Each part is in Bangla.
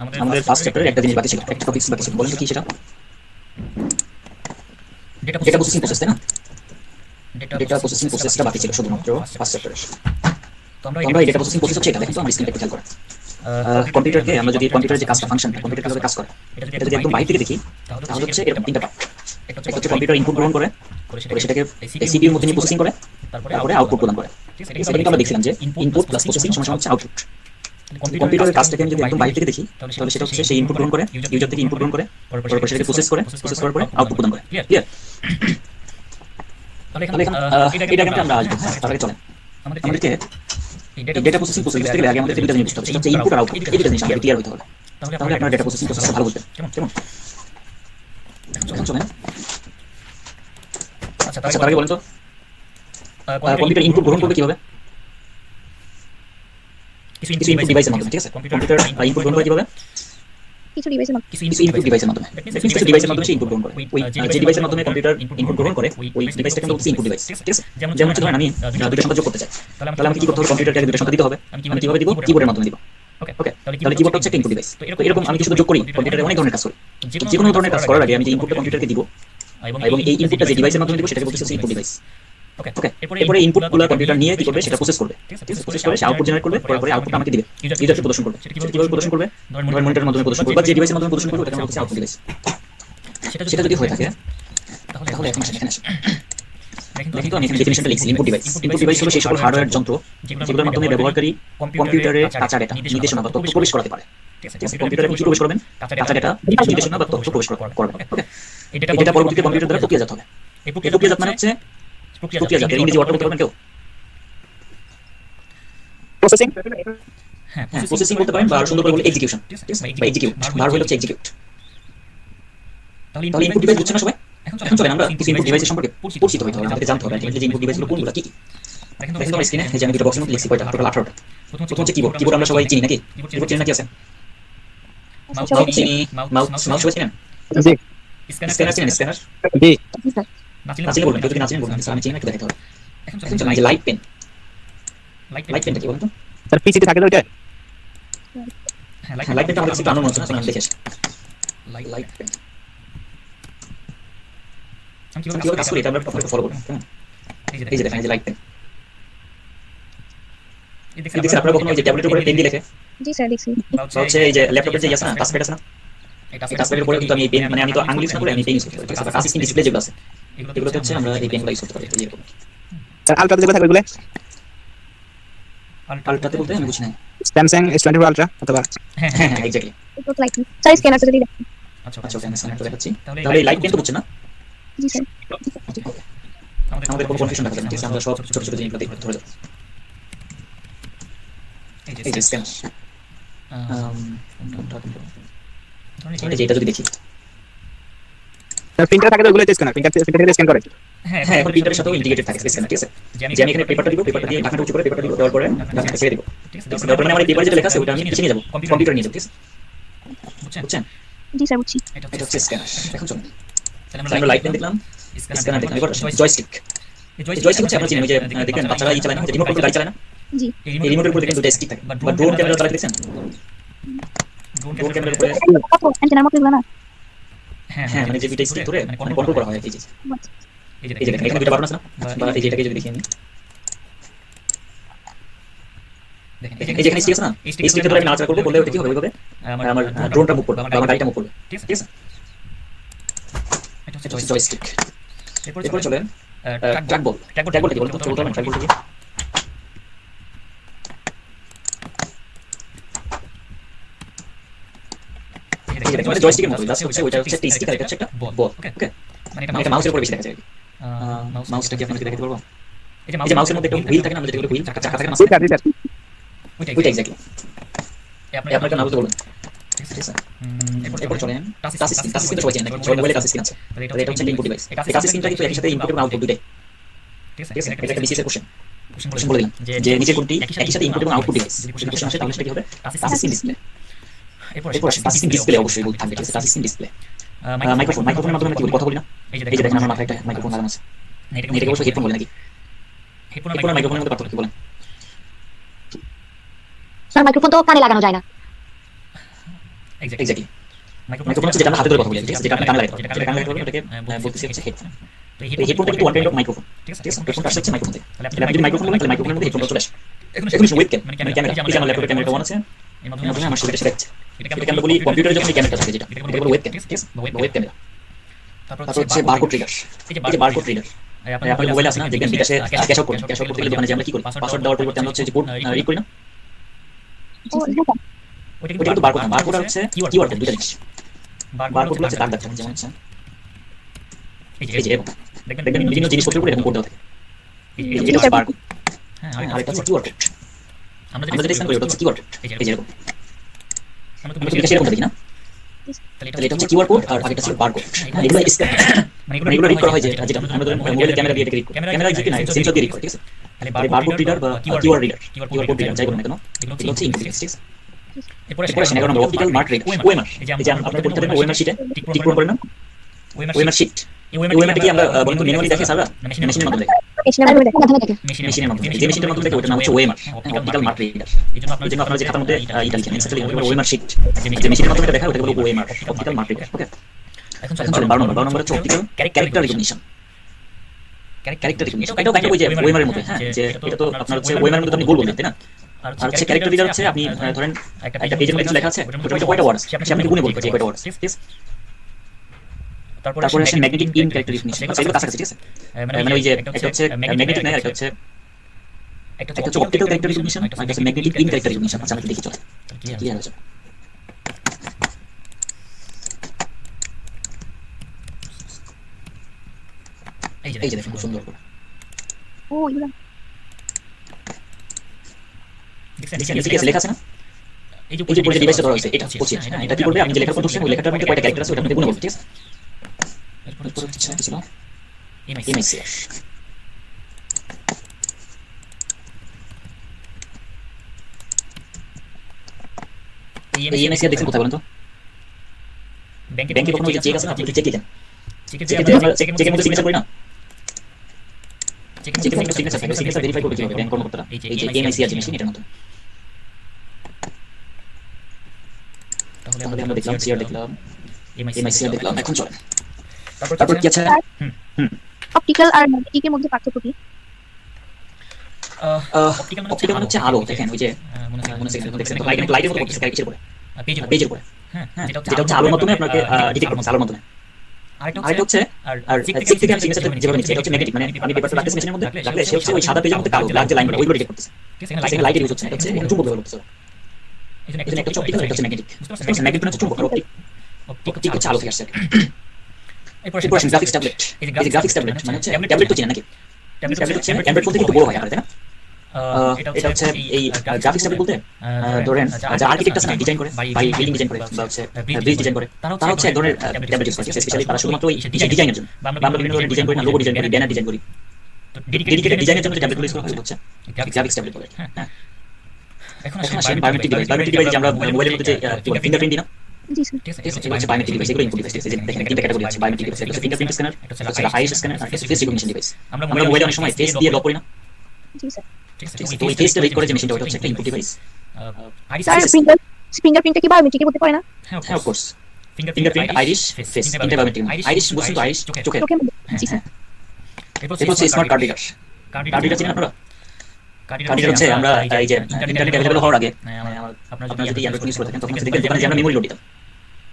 আমাদের ফার্স্ট চ্যাপ্টারে একটা জিনিস বাকি ছিল, একটা টপিক বাকি ছিল। বলেন তো কি সেটা? ডেটা প্রসেসিং প্রসেস, তাই না? ডেটা প্রসেসিং প্রসেসটা বাকি ছিল শুধুমাত্র ফার্স্ট চ্যাপ্টারে। তো আমরা এই ডেটা প্রসেসিং প্রসেস হচ্ছে এটা। দেখেন তো আমার স্ক্রিনটা একটু খেয়াল করেন। কম্পিউটারকে আমরা যদি কম্পিউটারের যে কাজটা ফাংশনটা কম্পিউটার কিভাবে কাজ করে এটা যদি একদম বাইরে থেকে দেখি তাহলে হচ্ছে এরকম তিনটা পার্ট। একটা হচ্ছে কম্পিউটার ইনপুট গ্রহণ করে সেটাকে সিপিইউর মধ্যে নিয়ে প্রসেসিং করে, তারপরে আউটপুট প্রদান করে। সেটা কিন্তু আমরা দেখছিলাম যে ইনপুট প্লাস প্রসেসিং সমান হচ্ছে আউটপুট। কম্পিউটারের কাজটাকে আমি যদি একদম বাইরে থেকে দেখি তাহলে সেটা হচ্ছে সেই ইনপুট গ্রহণ করে, ইউজার থেকে ইনপুট গ্রহণ করে, তারপর সেটাকে প্রসেস করার পরে আউটপুট প্রদান করে। ক্লিয়ার? তাহলে এখানে এটা কিন্তু আমরা আসবো। হ্যাঁ, তার আগে চলেন আমাদেরকে এই ডেটা প্রসেসিং প্রসেস থেকে আগে আমাদের দুইটা জিনিস বুঝতে হবে। সেটা হচ্ছে ইনপুট আর আউটপুট। এই দুইটা জিনিস আমাদের ক্লিয়ার হতে হবে, তাহলে আপনার ডেটা প্রসেসিং প্রসেসটা ভালো বুঝবেন। কেমন? এখন চলেন। আচ্ছা, তার আগে বলেন তো কম্পিউটার ইনপুট গ্রহণ করবে কিভাবে? কিছু ইনপুট ডিভাইসের মাধ্যমে। ঠিক আছে, কম্পিউটার ইনপুট গ্রহণ করে কিভাবে? কিছু ইনপুট ডিভাইসের মাধ্যমে। কিছু ডিভাইসের মাধ্যমে সে ইনপুট গ্রহণ করে। ওই যে ডিভাইসের মাধ্যমে কম্পিউটার ইনপুট গ্রহণ করে ওই ডিভাইসটা কিন্তু হচ্ছে ইনপুট ডিভাইস। ঠিক আছে, যেমন হচ্ছে ধরেন আমি দুইটা সংখ্যা যোগ করতে চাই, তাহলে আমাকে কি করতে হবে? কম্পিউটারকে দুইটা সংখ্যা দিতে হবে। আমি কিভাবে দিব? কিবোর্ডের মাধ্যমে দিব। ওকে, তাহলে কিবোর্ড হচ্ছে একটা ইনপুট ডিভাইস। তো এরকম আমি কিছু যোগ করি, কম্পিউটারে অনেক ধরনের কাজ করি। যে কোনো ধরনের কাজ করার আগে আমি যে ইনপুটটা কম্পিউটারকে দিব এবং এই ইনপুটটা যে ডিভাইসের মাধ্যমে দিব সেটাকে বলতেছে ইনপুট ডিভাইস। ওকে, এরপরে ইনপুটগুলো কম্পিউটার নিয়ে কি করবে? সেটা প্রসেস করবে। ঠিক আছে, প্রসেস করে সে আউটপুট জেনারেট করবে, পরে আউটপুট আমাকে দিবে, ইউজারকে প্রদর্শন করবে। সেটা কিভাবে প্রদর্শন করবে? ধরেন মনিটরের মাধ্যমে প্রদর্শন করবে বা যে ডিভাইসের মাধ্যমে প্রদর্শন করবে ওটাকে আমরা বলতেছি আউটপুট ডিভাইস। সেটা যদি হয়ে থাকে তাহলে এখন আসেন, এখানে আসেন। দেখেন তো আমি এখানে ডেফিনিশনটা লিখছি। ইনপুট ডিভাইস, ইনপুট ডিভাইস হলো সেই সকল হার্ডওয়্যার যন্ত্র যেগুলোর মাধ্যমে ব্যবহারকারী কম্পিউটারে কাঁচা ডেটা, নির্দেশনা বা তথ্য প্রবেশ করাতে পারে। ঠিক আছে, কম্পিউটারে কি প্রবেশ করবেন? কাঁচা ডেটা, নির্দেশনা বা তথ্য প্রবেশ করবেন। ওকে, এটা পরবর্তীতে কম্পিউটার দ্বারা প্রক্রিয়াজাত হবে। এই প্রক্রিয়াজাত মানে হচ্ছে প্রক্রিয়াজাত, এর ইংরেজি ওয়ার্ডটা বলতে পারবেন কেউ? প্রসেসিং। হ্যাঁ, প্রসেসিং বলতে পারেন বা সুন্দর করে বলে এক্সিকিউশন। ঠিক আছে, বা এক্সিকিউট, ভার্ব হলো এক্সিকিউট। তাহলে ইনপুট ডিভাইস বুঝছেন না সবাই? এখন চলেন আমরা কিছু ইনপুট ডিভাইসের সম্পর্কে পরিচিত হইতে হবে, আমাদের জানতে হবে যে ইনপুট ডিভাইসগুলো কোনগুলো, কি কি। দেখেন তো স্ক্রিনে যে আমি দুটো বক্সের মধ্যে লিখছি, কয়টা? টোটাল 18টা। প্রথম হচ্ছে কিবোর্ড। কিবোর্ড আমরা সবাই চিনি নাকি? কিবোর্ড চিনি নাকি? আছে মাউস চিনি, মাউস সবাই চিনেন? জি। স্ক্যানার চিনেন? স্ক্যানার জি। না চিনলে বলবেন, কেউ যদি না চিনেন বলবেন, আমি চিনি না, একটু দেখাতে হবে। এখন চলেন এই যে লাইট পেন। লাইট পেনটা কি বলেন তো? স্যার পিসিতে থাকে তো ওইটা? হ্যাঁ, লাইট পেনটা আমাদের কাছে আনন্দ হচ্ছে না, আমি দেখে আসি। লাইট পেন আমি কিভাবে কাজ করি এটা আমরা আপনাকে ফলো করব। কেমন? এই যে দেখেন, এই যে লাইট পেন। এই দেখছেন আপনারা কখনো ওই যে ট্যাবলেটের উপরে পেন দিয়ে লেখে? জি স্যার দেখছি। হচ্ছে এই যে ল্যাপটপের যে আছে না, টাচপ্যাড আছে না, এই টাচপ্যাডের উপরে কিন্তু আমি এই পেন, মানে আমি তো আঙ্গুল ইউজ না করে আমি পেন ইউজ করতে পারি। ঠিক আছে, টাচ স্ক্রিন ডিসপ্লে যেগুলো আছে এগুলোতে হচ্ছে আমরা এই পেনগুলো ইউজ করতে পারি। এই যে এরকম। স্যার আলট্রাতে যেগুলো থাকে ওইগুলো? আলট্রাতে বলতে আমি বুঝি না। স্যামসাং S24 আলট্রা অথবা? হ্যাঁ হ্যাঁ হ্যাঁ, এক্স্যাক্টলি। তো লাইক স্যার স্ক্যানারটা যদি দেখেন। আচ্ছা ওকে, আমি স্ক্যানারটা দেখাচ্ছি। তাহলে এই লাইট পেন তো বুঝছেন না? জি স্যার। আমাদের কোনো কনফিউশন রাখা যাবে না। ঠিক আছে, আমরা সব ছোট ছোট জিনিসগুলো দেখে ধরে যাব। এই যে স্ক্যানার, এই যে এটা যদি দেখি, স্যার প্রিন্টার থাকে তো ওইগুলো স্ক্যানার, প্রিন্টার থেকে স্ক্যান করে। হ্যাঁ, এখন প্রিন্টারের সাথেও ইন্টিগ্রেটেড থাকে স্ক্যানার। ঠিক আছে, যে আমি এখানে পেপারটা দিব, পেপারটা দিয়ে ঢাকনাটা উঁচু করে পেপারটা দিব, দেওয়ার পরে ঢাকনাটা ছেড়ে দিব। ঠিক আছে, দেওয়ার পরে আমার এই পেপারে যেটা লেখা আছে ওটা আমি নিচে নিয়ে যাব, কম্পিউটারে নিয়ে যাব। ঠিক আছে, বুঝছেন? জি স্যার বুঝছি। এটা হচ্ছে স্ক্যানার। এখন চলুন, তাহলে আমরা লাইট পেন দেখলাম, স্ক্যানার দেখলাম, এবার জয়স্টিক। এই জয়স্টিক হচ্ছে আপনারা চিনেন, ওই যে দেখেন বাচ্চারা চালায় না, যে রিমোট কন্ট্রোল গাড়ি চালায় না, জি। এই রিমোটের উপরে দেখেন দুটো স্টিক থাকে, বা ড্রোন ক্যামেরা চালাতে দেখছেন? ড্রোন ক্যামেরার উপরে কত অ্যান্টেনার মতো এগুলো না? হ্যাঁ, মানে যে দুটো স্টিক ধরে মানে কন্ট্রোল করা হয়। এই যে দেখেন এখানে দুটো বাটন আছে না, বা এই যে এটাকে যদি দেখি আমি, এই যে এখানে স্টিক আছে না, এই স্টিকটা ধরে আমি নাড়াচাড়া করব, করলে ওটা কি হবে? ওইভাবে আমার ড্রোনটা মুভ করবে বা আমার গাড়িটা মুভ করবে। ঠিক আছে, এটা হচ্ছে জয়স্টিক। এরপর চলেন ট্র্যাক বল। ট্র্যাক বলটা কি বলতো? চলতে হবে ট্র্যাক বলটা কি? এই যে দেখেন মানে জয়স্টিকের মতো, জাস্ট হচ্ছে ওইটা হচ্ছে একটা স্টিক আর এটা হচ্ছে একটা বল। ওকে, মানে এটা মাউসের উপরে বেশি দেখা যায়। মাউসটা কি আপনাকে দেখাতে পারবো? এই যে মাউসের মধ্যে একটা হুইল থাকে না, আমরা যেটা বলি হুইল, চাকা থাকে না, স্যার স্যার ওইটা এক্স্যাক্টলি। এই আপনাকে নাম বলতে বলুন। ঠিক আছে, এরপর চলেন টাচ স্ক্রিন। টাচ স্ক্রিন তো সবাই জানেন, সবার মোবাইলে টাচ স্ক্রিন আছে। তাহলে এটা হচ্ছে ইনপুট ডিভাইস। এই টাচ স্ক্রিনটা কিন্তু একই সাথে ইনপুট এবং আউটপুট দুইটাই। ঠিক আছে, এটা একটা বিসিএস এর কোশ্চেন বলে দিলাম যে নিচের কোনটি একই সাথে ইনপুট এবং আউটপুট ডিভাইস। যদি কোশ্চেন আসে তাহলে সেটা কি হবে? Touch screen display. এরপর টাচ স্ক্রিন ডিসপ্লে অবশ্যই বলতে থাকবে। ঠিক আছে, টাচ স্ক্রিন ডিসপ্লে। মাইক্রোফোনের মাধ্যমে আমরা কি বলি? কথা বলি না? এই যে দেখেন আমার মাথায় একটা মাইক্রোফোন লাগানো আছে। এটাকে অবশ্যই হেডফোন বলে নাকি? হেডফোন আর মাইক্রোফোনের মধ্যে পার্থক্য কি বলেন? স্যার মাইক্রোফোন তো কানে লাগানো যায় না। এক্স্যাক্টলি মাইক্রোফোন হচ্ছে যেটা আমরা হাতে ধরে কথা বলি, ঠিক আছে, যেটা আপনি কানে লাগাতে পারবেন, যেটা কানে লাগাতে পারবেন ওটাকে বলতেছি হচ্ছে হেডফোন। তো এই হেডফোনটা কিন্তু ওয়ান কাইন্ড অফ মাইক্রোফোন, ঠিক আছে, হেডফোনটা আসছে মাইক্রোফোন থেকে। তাহলে আপনি যদি মাইক্রোফোন বলেন তাহলে মাইক্রোফোনের মধ্যে হেডফোনটা চলে আসে। এখন ওয়েবক্যাম মানে ক্যামেরা, এই যে আমার ল্যাপটপে ক্যামেরাটা অন আছে, এর মাধ্যমে আমার ছবিটা দেখাচ্ছে। এটাকে আমরা বলি কম্পিউটারে যখন এই ক্যামেরাটা থাকে যেটা, এটাকে বলে ওয়েবক্যাম, ঠিক আছে, ওয়েব ক্যামেরা। তারপর হচ্ছে বারকোড রিডার, এই যে বারকোড রিডার আপনার মোবাইলে আছে না, দেখবেন বিকাশে ক্যাশ আউট করেন, ক্যাশ আউট করতে গেলে দোকানে যে আমরা কি করি, পাসওয়ার্ড দেওয়ার পরিবর্তে আমরা হচ্ছে যে কোড রিড করি না, ও হ্যাঁ ওইটা কিন্তু বারকোড না, বারকোড হচ্ছে কিওয়ার্ড, দুটো জিনিস। বারকোড হচ্ছে দাগ দাগ, যেমন হচ্ছে এই যে এরকম দেখবেন বিভিন্ন জিনিসপত্রের উপরে এরকম কোড দেওয়া থাকে, এটা হচ্ছে বারকোড। হ্যাঁ, আর এটা হচ্ছে কিওয়ার্ড কোড। আমরা যেটা স্ক্যান করি ওটা হচ্ছে কিওয়ার্ড কোড, এই যে এরকম আমরা তো বিকাশে এরকম দেখি না, তাহলে এটা হচ্ছে কিওয়ার্ড কোড আর আগেটা ছিল বারকোড। এগুলো স্ক্যান মানে এগুলো রিড করা হয় যেটা আমরা ধরেন মোবাইলের ক্যামেরা দিয়ে রিড করি, ক্যামেরা কি না সেন্সর দিয়ে রিড করি, ঠিক আছে। তাহলে বারকোড রিডার বা keyword reader, keyword code reader যাই বলেন না কেন, এগুলো হচ্ছে ইনপুট, ঠিক আছে। এরপরে আসেন এখন আমরা অপটিক্যাল মার্ক রিডার, ওএমআর, এই যে আপনারা পড়তে দেন ওএমআর শিটে টিক পূরণ করেন না, ওএমআর শিট। এই ওএমআরটা কি আমরা বন্ধু ম্যানুয়ালি দেখে সারা মেশিনের মাধ্যমে দেখে, মেশিনের মাধ্যমে, যে মেশিনের মাধ্যমে দেখে ওটার নাম হচ্ছে ওএমআর, অপটিক্যাল মার্ক রিডার। এই জন্য আপনারা যে খাতার মধ্যে এটা লিখেন সেটা লিখবেন ওএমআর শিট, যে মেশিনের মাধ্যমে দেখা ওটাকে বলে ওএমআর, অপটিক্যাল মার্ক রিডার। ওকে, এখন চলেন 12 নম্বর হচ্ছে optical character recognition. Character recognition এটাও একটা ওই যে ওএমআর এর মধ্যে, হ্যাঁ, যে এটা তো আপনার হচ্ছে ওএমআর এর মধ্যে আপনি গোল বলতে তাই না, আর হচ্ছে ক্যারেক্টার রিডার হচ্ছে আপনি ধরেন একটা পেজের মধ্যে লেখা আছে ওটার মধ্যে কয়টা ওয়ার্ড আছে সে আপনি গুণে বলতে যে কয়টা ওয়ার্ড আছে, ঠিক আছে। তারপরে আসে ম্যাগনেটিক ইন ক্যারেক্টার রিকগনিশন, সেগুলো কাছাকাছি, ঠিক আছে, মানে ওই যে একটা হচ্ছে ম্যাগনেটিক না, একটা হচ্ছে অপটিক্যাল ক্যারেক্টার রিকগনিশন, আর একটা হচ্ছে ম্যাগনেটিক ইন ক্যারেক্টার রিকগনিশন। আচ্ছা আমরা দেখি চলে ক্লিয়ার হয়ে যাবে। এই যে দেখুন খুব সুন্দর করে ও এগুলো দেখছেন লেখা আছে না, এই যে উপরে যে ডিভাইসটা ধরা হয়েছে এটা হচ্ছে, হ্যাঁ, এটা কি করবে, আপনি যে লেখাটা ধরছেন ওই লেখাটার মধ্যে কয়টা ক্যারেক্টার আছে ওটার মধ্যে গুণে বলবে, ঠিক আছে। এরপর হচ্ছে কি ছিল এমআইসিআর, এই এমআইসিআর দেখছেন কোথায় বলেন তো, ব্যাংকে কখনো যে চেক আছে না, আপনি চেক দেন, চেকে আমরা চেকের মধ্যে সিগনেচার করি না, চেকের মধ্যে সিগনেচার থাকে, সিগনেচার ভেরিফাই করবে কিভাবে ব্যাংক কর্মকর্তারা, এই যে এমআইসিআর যে মেশিন এটার মধ্যে। তাহলে আমরা দেখলাম সিআর দেখলাম এমআইসিআর দেখলাম, এখন চলেন তারপর কি আছে। অপটিক্যাল আর ম্যাগনেটিকের মধ্যে পার্থক্য কি? অপটিক্যাল মানে হচ্ছে আলো, দেখেন ওই যে মনে হচ্ছে দেখছেন তো লাইটের মতো করতেছে কিসের উপরে, পেজের উপরে, হ্যাঁ, যেটা হচ্ছে আলোর মাধ্যমে আপনাকে ডিটেক্ট করতে আলোর মাধ্যমে। আরেকটা হচ্ছে আর চেক থেকে আমি সিগনেচার যেভাবে নিচ্ছি এটা হচ্ছে ম্যাগনেটিক, মানে আমি পেপারটা রাখতেছি মেশিনের মধ্যে রাখলে সে হচ্ছে ওই সাদা পেজের মধ্যে কালো ব্ল্যাক যে লাইনগুলো ওইগুলো ডিটেক্ট করতেছে, সেখানে লাইটের ইউজ হচ্ছে, এটা হচ্ছে চুম্বক ব্যবহার করতেছে। এই জন্য একটা হচ্ছে অপটিক্যাল, একটা হচ্ছে ম্যাগনেটিক। ম্যাগনেটিক মানে হচ্ছে চুম্বক, আর অপটিক হচ্ছে আলো থেকে আসছে। এরপর আসেন গ্রাফিক্স ট্যাবলেট। এই যে গ্রাফিক্স ট্যাবলেট মানে হচ্ছে ট্যাবলেট তো চেনেন নাকি, ট্যাবলেট হচ্ছে অ্যান্ড্রয়েড ফোন থেকে একটু বড় হয় আকারে, তাই না। এটা হচ্ছে এই গ্রাফিক্স ট্যাবলেট বলতে ধরেন যারা আর্কিটেক্ট আছে না, ডিজাইন করে, বাড়ি বিল্ডিং ডিজাইন করে বা হচ্ছে ব্রিজ ডিজাইন করে, তারা হচ্ছে এক ধরনের ট্যাবলেট ইউজ করে, স্পেশালি তারা শুধুমাত্র ওই ডিজাইনের জন্য। আমরা বিভিন্ন ধরনের ডিজাইন করি না, লোগো ডিজাইন করি, ব্যানার ডিজাইন করি, তো ডেডিকেটেড ডিজাইনের জন্য ট্যাবলেট ইউজ করা হয় হচ্ছে গ্রাফিক্স ট্যাবলেট বলে। হ্যাঁ, এখন আসেন বায়োমেট্রিক ডিভাইস। বায়োমেট্রিক ডিভাইস যে আমরা মোবাইলের মধ্যে যে ফিঙ্গারপ্রিন্ট দিই না, জি স্যার। ঠিক আছে, এটা হচ্ছে বায়োমেট্রিক ডিভাইস, এগুলো ইনপুট ডিভাইস, ঠিক আছে। দেখেন তিনটা ক্যাটাগরি আছে বায়োমেট্রিক ডিভাইস, একটা ফিঙ্গারপ্রিন্ট স্ক্যানার, একটা হচ্ছে আইরিস স্ক্যানার, আর একটা ফেস রিকগনিশন ডিভাইস। আমরা মোবাইলে অনেক সময় ফেস দিয়ে লক করি না, জি স্যার। ঠিক আছে, তো ওই ফেসটা রিড করে যে মেশিনটা ওটা হচ্ছে একটা ইনপুট ডিভাইস। স্যার ফিঙ্গারপ্রিন্টটা কি বায়োমেট্রিকে হতে পারে না? হ্যাঁ of course, fingerprint iris face তিনটা বায়োমেট্রিক। আইরিস বুঝছেন তো, আইরিস চোখের। জি স্যার। এরপর হচ্ছে smart card reader. Card reader চিনেন আপনারা? কার্ড রিডার হচ্ছে আমরা এই যে ইন্টারনেট অ্যাভেলেবল হওয়ার আগে আপনারা যদি অ্যান্ড্রয়েড ইউজ করে থাকেন তখন দেখবেন দোকানে যে আমরা মেমোরি লোড দিতাম,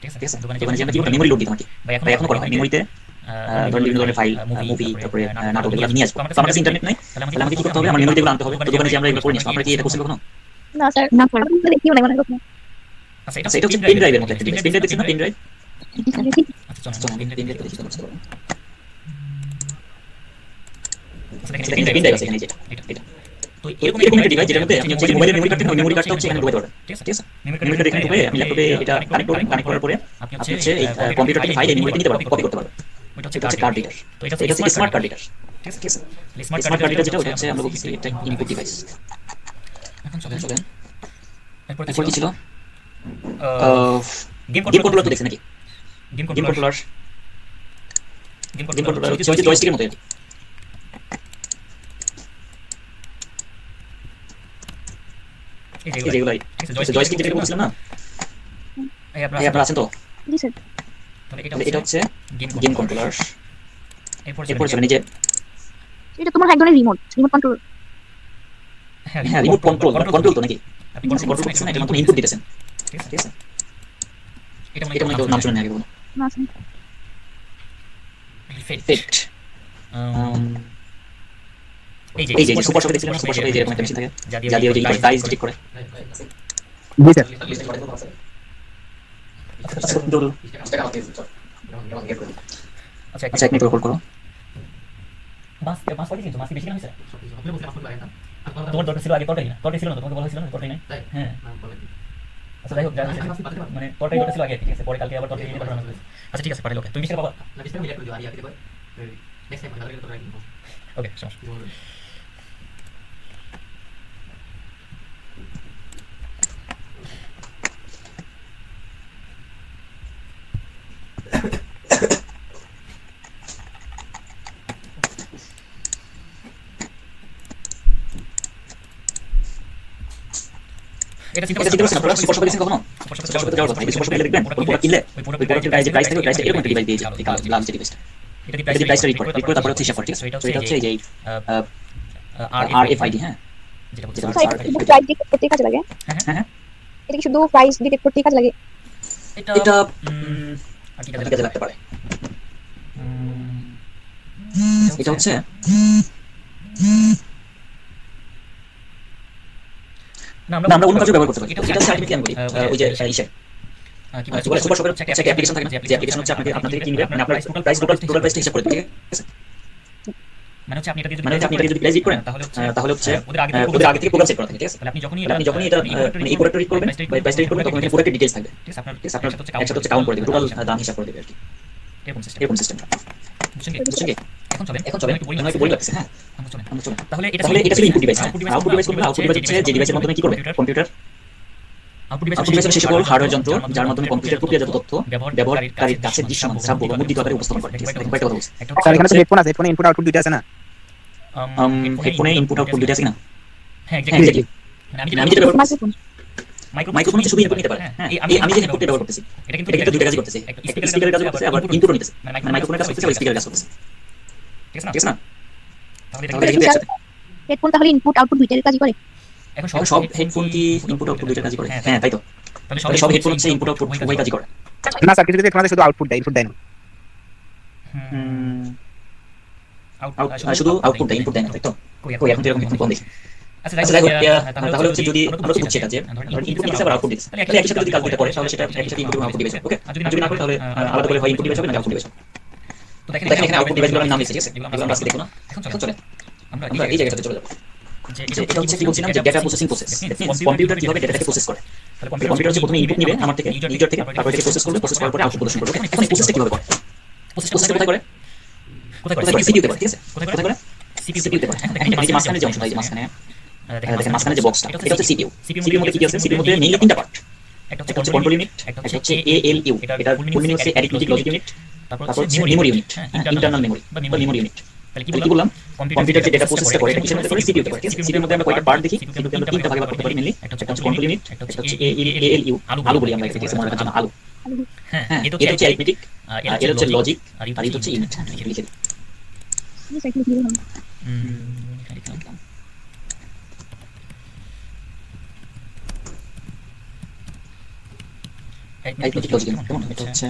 ঠিক আছে, দোকানে যে আমরা কি করতাম মেমোরি লোড দিতাম আর কি, বা এখনো করা হয় মেমোরিতে ধরেন বিভিন্ন ধরনের ফাইল, মুভি, তারপরে নাটক এগুলো নিয়ে আসবো। তো আমার কাছে ইন্টারনেট নাই, তাহলে আমাকে কি করতে হবে, আমার মেমোরিতে এগুলো আনতে হবে। তো দোকানে যে আমরা এগুলো করে নিয়ে আসবো। আপনারা কি এটা করছেন কখনো? না স্যার, না স্যার, আমি দেখিও না মনে কখনো। আচ্ছা এটা হচ্ছে পেন ড্রাইভের মতো একটা ডিভাইস। পেন ড্রাইভ দেখছেন না, পেন ড্রাইভ? আচ্ছা চলুন পেন ড্রাইভ দেখি তো করতে পারবেন। আচ্ছা দেখেন পেন ড্রাইভ আছে এখানে, যেটা এটা তো এরকম একটা ডিভাইস যেটার মধ্যে আপনি হচ্ছে মোবাইলের মেমোরি কার্ড থেকে ওই মেমোরি কার্ডটা হচ্ছে এখানে ঢোকাতে পারবেন, ঠিক আছে। মেমোরি কার্ড এখানে ঢুকে আপনি ল্যাপটপে এটা কানেক্ট করবেন, কানেক্ট করার পরে আপনি হচ্ছে এই কম্পিউটার থেকে ফাইল এই মেমোরিতে নিতে পারবেন, কপি করতে পারবেন। ওটা হচ্ছে কার্ড রিডার। তো এটা হচ্ছে স্মার্ট কার্ড রিডার, ঠিক আছে। স্মার্ট কার্ড রিডার যেটা ওটা হচ্ছে আমরা বলছি এটা ইনপুট ডিভাইস। এখন চলেন এরপর কি ছিল, গেম কন্ট্রোলার তো দেখছেন নাকি? গেম কন্ট্রোলার হচ্ছে ওই যে জয়স্টিকের মতো আর কি। এই যেগুলাই জয়স্টিক যেটা বলছিলাম না, ভাই আপনারা আছেন তো? জি স্যার। তাহলে এটা হচ্ছে গেম কন্ট্রোলার। এরপর চলে নিজে এটা তোমার এক ধরনের রিমোট কন্ট্রোল। হ্যাঁ রিমোট কন্ট্রোল তো নাকি? আপনি কন্ট্রোল করতেছেন না, এটার মাধ্যমে ইনপুট দিতেছেন, ঠিক আছে? এটা মনে কেউ নাম শুনে আগে বলুন। না স্যার। ফেট এই যে সুপার শপে দেখছিলেন, সুপার শপে যে এরকম একটা মেশিন থাকে যা দিয়ে ওই যে প্রাইস ডিটেক্ট করে। জি স্যার। আচ্ছা এক মিনিট হোল্ড করো। তোমার দরকার ছিল আগে তরকারি না, তরকারি ছিল না, তোমাকে বলা হয়েছিল না তরকারি নাই। হ্যাঁ আচ্ছা যাই হোক যা হয়েছে, মানে তরকারি দরকার ছিল আগে, ঠিক আছে, পরে কালকে আবার তরকারি নিয়ে পাঠানো হয়েছে। আচ্ছা ঠিক আছে পাঠালো, ওকে তুমি বিশ টাকা পাবা। ওকে সমস্যা। এটা চিন্তা এটা চিন্তা করছেন আপনারা সুপার শপে দেখছেন কখনো? সুপার শপে যাওয়ার কথা, এই সুপার শপে দেখবেন কোন প্রোডাক্ট কিনলে ওই প্রোডাক্টের গায়ে যে প্রাইস থাকে, প্রাইসটা এরকম একটা ডিভাইস দিয়ে যায়, এই লাল যে ডিভাইসটা, এটা এটা দিয়ে প্রাইসটা রিড করে তারপরে হচ্ছে হিসাব করে, ঠিক আছে? তো এটা হচ্ছে এই যে RFID, হ্যাঁ যেটা বলছি যেটা স্যার এটা শুধু প্রাইস ডিটেক্ট করতেই কাজে লাগে। হ্যাঁ হ্যাঁ এটা কি শুধু প্রাইস ডিটেক্ট করতেই কাজে লাগে? এটা এটা আর কি কাজে লাগতে পারে। এটা হচ্ছে না না আমরা অন্য কাজে ব্যবহার করতে পারি। এটা হচ্ছে আলটিমেটলি আমি বলি ওই যে ইসে কি কি বলে সুপার শপের হচ্ছে একটা অ্যাপ্লিকেশন থাকে না, যে অ্যাপ্লিকেশন হচ্ছে আপনাকে আপনাদের কিনবে, মানে আপনার প্রাইস টোটাল প্রাইসটা হিসাব করে দেবে, ঠিক আছে? মানে হচ্ছে আপনি এটা মানে হচ্ছে আপনি এটা যদি প্রাইস রিড করেন তাহলে হচ্ছে ওদের আগে থেকে প্রোগ্রাম সেট করা থাকে, ঠিক আছে? তাহলে আপনি যখনই এটা মানে এই প্রোডাক্ট রিড করবেন বা প্রাইস রিড করবেন তখন এখানে প্রোডাক্টের ডিটেইলস থাকবে, ঠিক আছে, আপনার ঠিক আছে? আপনার একসাথে হচ্ছে কাউন্ট করে দেবে, টোটাল দাম হিসাব করে দেবে আর কি, এরকম সিস্টেম এরকম সিস্টেমটা বুঝছেন কি? বুঝছেন কি? এখন চলেন এখন চলেন মনে হয় একটু বই লাগছে, হ্যাঁ আমরা চলেন। আমরা চলেন। তাহলে তাহলে এটা ছিল ইনপুট ডিভাইস, আউটপুট ডিভাইস করবে, আউটপুট ডিভাইস হচ্ছে যে ডিভাইসের মাধ্যমে কি করবে কম্পিউটার, আউটপুট আউটপুট ডিভাইস সেই সকল হার্ডওয়্যার যন্ত্র যার মাধ্যমে কম্পিউটার প্রক্রিয়াজাত তথ্য ব্যবহারকারীর কাছে দৃশ্যমান শ্রাব্য বা মুদ্রিত আকারে উপস্থাপন করে, ঠিক আছে? দেখুন কয়টা কথা বলছি। স্যার এখানে তো হেডফোন আছে, হেডফোনে ইনপুট আউটপুট দুইটা আছে না? হেডফোনে ইনপুট আউটপুট দুটো আছে কিনা? হ্যাঁ হ্যাঁ এক্স্যাক্টলি। এক্স্যাক্টলি আমি যেটা ব্যবহার করছি মাইক্রোফোন মাইক্রোফোন কিছু ইনপুট নিতে পারে, হ্যাঁ আমি যে ইনপুটটা ব্যবহার করতেছি এটা কিন্তু এটা দুইটা কাজই করতেছে, একটা স্পিকারের কাজ করতেছে আবার ইনপুটও নিতেছে, মানে মাইক্রোফোনের কাজ করতেছে আবার স্পিকারের কাজ করতেছে, ঠিক আছে না? ঠিক আছে না? তাহলে এটা তাহলে কিন্তু কিন্তু একসাথে হেডফোন তাহলে ইনপুট আউটপুট দুইটারই কাজই করে? এখন এখন সব হেডফোন কি ইনপুট আউটপুট দুইটা কাজই করে? হ্যাঁ তাই তো। তাহলে তাহলে সব হেডফোন হচ্ছে ইনপুট আউটপুট উভয় কাজই করে। না স্যার, কিছু কিছু হেডফোন আছে শুধু আউটপুট দেয়, ইনপুট দেয় না। শুধু আউটপুট দেয়, ইনপুট দেয় না, তাই তো? কই এখন তো এরকম হেডফোন কম দেখি। আচ্ছা আচ্ছা যাই হোক, তাহলে হচ্ছে যদি আমরা তো বুঝছি এটা যে ধরেন ইনপুট দিতেছে আবার আউটপুট দিতেছে, তাহলে একই সাথে যদি কাজ দুইটা করে তাহলে সেটা একই সাথে ইনপুট এবং আউটপুট ডিভাইস হবে, ওকে? আর যদি না করে তাহলে আলাদা করে হয় ইনপুট ডিভাইস হবে না আউটপুট ডিভাইস হবে। তো দেখেন দেখেন এখানে আউটপুট ডিভাইসগুলোর আমি নাম লিখেছি, ঠিক আছে? এগুলো আমরা আজকে দেখব না, এখন এখন চলে আমরা আমরা এই জায়গাটাতে চলে যাব। যে যে এটা হচ্ছে কি বলছিলাম যে data processing process, that means computer কিভাবে ডেটাটাকে প্রসেস করে। তাহলে কম্পিউটার হচ্ছে প্রথমে ইনপুট নিবে আমার থেকে, ইউজার থেকে, তারপর এটাকে প্রসেস করবে, প্রসেস করার পরে আউটপুট প্রদর্শন করবে। এখন এই প্রসেসটা কিভাবে করে? প্রসেসটা কোথায় করে? কোথায় কোথায় করে? সিপিইউ তে করে, ঠিক আছে? কোথায় করে? সিপিইউ সিপিইউ তে করে। এই যে মাঝখানে যে অংশটা, এই যে মাঝখানে দেখেন মাঝখানে যে বক্সটা, এটা হচ্ছে সিপিইউ। সিপিইউর মধ্যে কি আছে? সিপিইউর মধ্যে মেইনলি তিনটা পার্ট, একটা একটা হচ্ছে কন্ট্রোল ইউনিট, একটা হচ্ছে ALU, এটা ফুল মিনিং হচ্ছে অ্যারিথমেটিক লজিক ইউনিট, তারপর তারপর হচ্ছে হচ্ছে মেমরি ইউনিট, ইন্টারনাল মেমরি বা মেমরি ইউনিট। তাহলে তাহলে কি বললাম? কম্পিউটার যে ডেটা প্রসেসটা করে এটা কিসের মধ্যে করে? সিপিইউ তে করে, ঠিক আছে? সিপিইউর মধ্যে আমরা কয়টা পার্ট দেখি? সিপিইউতে আমরা তিনটা ভাগে ভাগ করতে পারি মেইনলি, একটা হচ্ছে কন্ট্রোল ইউনিট, একটা হচ্ছে ALU, আলু বলি আমরা এটাকে, ঠিক আছে? মনে রাখার জন্য আলু। হ্যাঁ হ্যাঁ এটা এটা হচ্ছে হচ্ছে অ্যারিথমেটিক, এর এটা হচ্ছে লজিক, আর আর এটা হচ্ছে ইউনিট। লিখে দিই। জি স্যার কি হবে? অ্যারিথমেটিক লজিক ইউনিট, কেমন? এটা হচ্ছে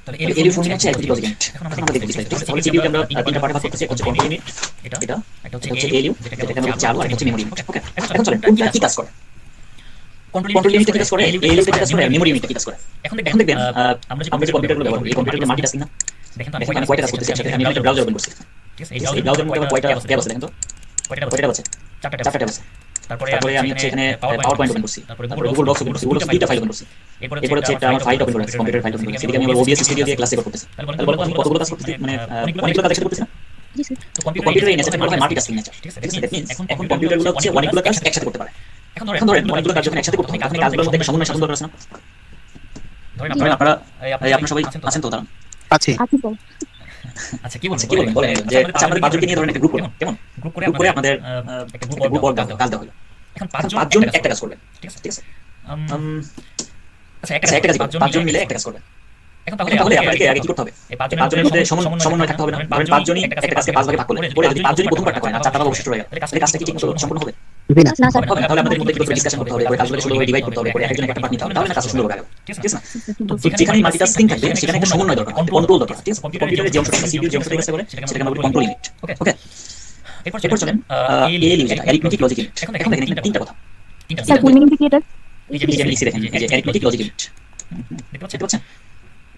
তাহলে এর ফুল মিনিং হচ্ছে অ্যারিথমেটিক লজিক ইউনিট। এখন আমরা দেখব বিস্তারিত। তাহলে সিপিইউ তে আমরা তিনটা পার্টে ভাগ করতেছি, একটা হচ্ছে কন্ট্রোল ইউনিট, এটা এটা একটা হচ্ছে হচ্ছে ALU, যেটাকে আমরা হচ্ছে আলু, আর একটা হচ্ছে মেমরি ইউনিট, ওকে? এখন চলেন কোনটা কি কাজ করে? কন্ট্রোল ইউনিট কি কাজ করে? ALU কি কাজ করে? মেমরি ইউনিট কি কাজ করে? এখন এখন দেখবেন আমরা যে কম্পিউটারগুলো ব্যবহার করি, এই কম্পিউটারগুলো মাল্টিটাস্কিং না? দেখেন দেখেন আমি কয়টা কাজ করতেছি একসাথে, আমি একটা ব্রাউজার ওপেন করছি, ঠিক আছে? এই ব্রাউজারের মধ্যে আমার কয়টা ট্যাব আছে দেখেন তো, কয়টা কয়টা ট্যাব আছে? চারটা চারটা ট্যাব আছে। তারপরে তারপরে আমি হচ্ছে এখানে পাওয়ার পয়েন্ট ওপেন করছি, তারপরে তারপরে গুগল ডক্স ওপেন করছি, গুগল ডক্স দুইটা ফাইল ওপেন করছি, এরপর হচ্ছে একটা আমার ফাইল ওপেন করা আছে, কম্পিউটার ফাইল ওপেন করা আছে, এদিকে আমি আবার OBS স্টুডিও দিয়ে ক্লাস রেকর্ড করতেছি। তাহলে বলেন তো আমি কতগুলো কাজ করতেছি, মানে অনেকগুলো কাজ একসাথে করতেছি না? জি স্যার। তো কম্পিউটার এই নেচারটা বলা হয় মাল্টিটাস্কিং নেচার, ঠিক আছে? দ্যাট মিন্স এখন কম্পিউটারগুলো হচ্ছে অনেকগুলো কাজ একসাথে করতে পারে। এখন এখন ধরেন অনেকগুলো কাজ যখন একসাথে করতে হয়, তখন কাজগুলোর মধ্যে একটা সমন্বয় সাধন দরকার আছে না? ধরেন ধরেন আপনারা এই আপনারা সবাই আছেন তো? দাঁড়ান। আছে। আচ্ছা স্যার। আচ্ছা কি আচ্ছা কি বলবেন বলেন যে আচ্ছা আমাদের পাঁচজনকে নিয়ে ধরেন একটা গ্রুপ করলাম কেমন গ্রুপ গ্রুপ করে আপনাদের একটা গ্রুপ একটা গ্রুপ কাজ কাজ দেওয়া হলো এখন এখন পাঁচজন পাঁচজন একটা একটা কাজ কাজ করবেন ঠিক আছে ঠিক আছে উম, আচ্ছা আচ্ছা একটা কাজ করবেন পাঁচজন মিলে একটা কাজ করবেন এখন এখন তাহলে আপনাদেরকে আগে কি করতে হবে এই এই পাঁচজনের মধ্যে সমন্বয় থাকতে হবে না ধরেন পাঁচজনই একটা কাজকে পাঁচ ভাগে ভাগ করলেন করে যদি পাঁচজনই প্রথম পার্টটা করেন আর চারটা ভাগ অবশিষ্ট রয়ে গেল তাহলে কাজটা কি ঠিকমতো সম্পূর্ণ হবে জি না না স্যার হবে না তাহলে আমাদের মধ্যে একটু ডিসকাশন করতে হবে করে কাজগুলো সুন্দরভাবে ডিভাইড করতে হবে করে একজন একটা পার্ট নিতে হবে তাহলে না কাজটা সুন্দরভাবে আগাবে ঠিক আছে না তো যেখানে মাল্টিটাস্কিং থাকবে সেখানে একটা সমন্বয় দরকার কন্ট্রোল দরকার ঠিক আছে কম্পিউটারের যে অংশটা সিপিইউ যে অংশটা কাজ করে সেটাকে আমরা বলি কন্ট্রোল ইউনিট ওকে এরপর চলেন এএলইউ যেটা অ্যারিথমেটিক লজিক ইউনিট এখন দেখেন এখানে তিনটা কথা স্যার ফুল মিনিং কি এটা এই এই যে আমি লিখে দেখেন এই যে অ্যারিথমেটিক লজিক ইউনিট দেখতে পাচ্ছেন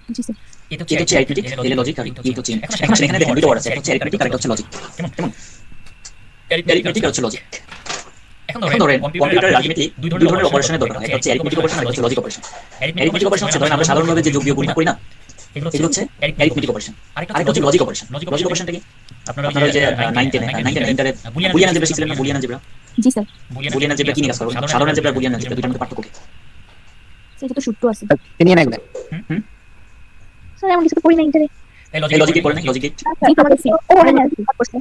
জি স্যার এটা এটা হচ্ছে অ্যারিথমেটিক এর লজিক আর এই হচ্ছে এখন এখানে দেখেন দুটো ওয়ার্ড আছে একটা হচ্ছে অ্যারিথমেটিক আর একটা হচ্ছে লজিক কেমন অ্যারিথমেটিক আর হচ্ছে লজিক এখন এখন ধরেন কম্পিউটারের আলটিমেটলি দুই ধরনের অপারেশনের দরকার হয় একটা হচ্ছে অ্যারিথমেটিক অপারেশন আর একটা হচ্ছে লজিক অপারেশন অ্যারিথমেটিক অপারেশন হচ্ছে ধরেন আমরা সাধারণভাবে যে যোগ বিয়োগ গুণ করি না এগুলো এগুলো হচ্ছে অ্যারিথমেটিক অপারেশন আরেকটা হচ্ছে লজিক অপারেশন লজিক অপারেশনটা কি আপনারা আপনারা ওই যে 9 10 বুলিয়ান আলজেব্রা শিখছিলেন না বুলিয়ান আলজেব্রা জি স্যার বুলিয়ান আলজেব্রা কি নিয়ে কাজ করবে সাধারণ আলজেব্রা বুলিয়ান আলজেব্রা দুটোর মধ্যে পার্থক্য কি স্যার এটা তো সূত্র আছে তিনি না একদম স্যার এমন কিছু তো করি না ইন্টারে এই লজিক কি করেন লজিক গেট জি করছি ও হ্যাঁ করছি